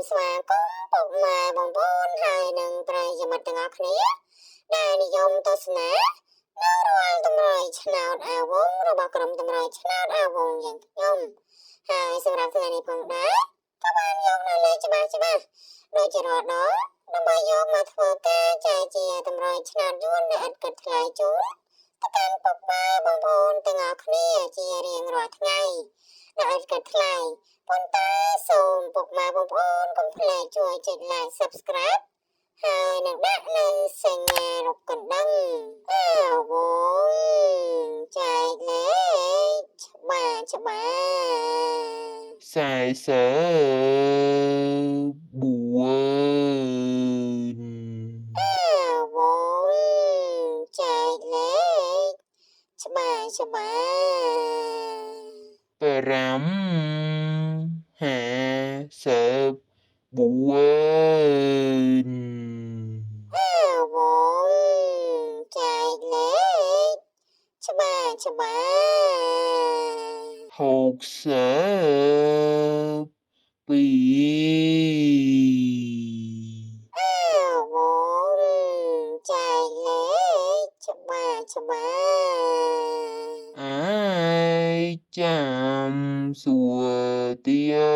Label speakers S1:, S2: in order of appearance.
S1: ស្វាគមន៍ពុកម៉ែបងប្អូនហើយនិងប្រិយមិត្តទាំងអស់គ្នាដែលនិយមទស្សនានៅរាល់តម្រុយឆ្នោតអាវងរបស់ក្រុមតម្រុយឆ្នោតអាវងយើងខ្ញុំហើយសម្រាប់ថ្ងៃនេះផងដែរក៏បានយកនៅលេខច្បាស់ដូចជារាល់ដងដើម្បីយកមកធ្វើការចែកជាតម្រុយឆ្នោតយួនដែលឥតគិតថ្លៃជូនទៅកាន់ពុកម៉ែបងប្អូនទាំងអស់គ្នាជារៀងរាល់ថ្ងៃដែលឥតគិតថ្លៃប៉ុន្តែសូមពុកម៉ែបងប្អូនកុំភ្លេចជួយចុច like subscribe ហើយនឹងដាក់នៅសញ្ញារូបកណ្ដឹងអាវងចែកលេខច្បាស់
S2: 44
S1: អាវងចែកលេខច្បាស់
S2: 554
S1: អាវងចែកលេខច្បាស់
S2: 62
S1: អាវងចែកលេខច្បាស់
S2: ai chăm sủa tia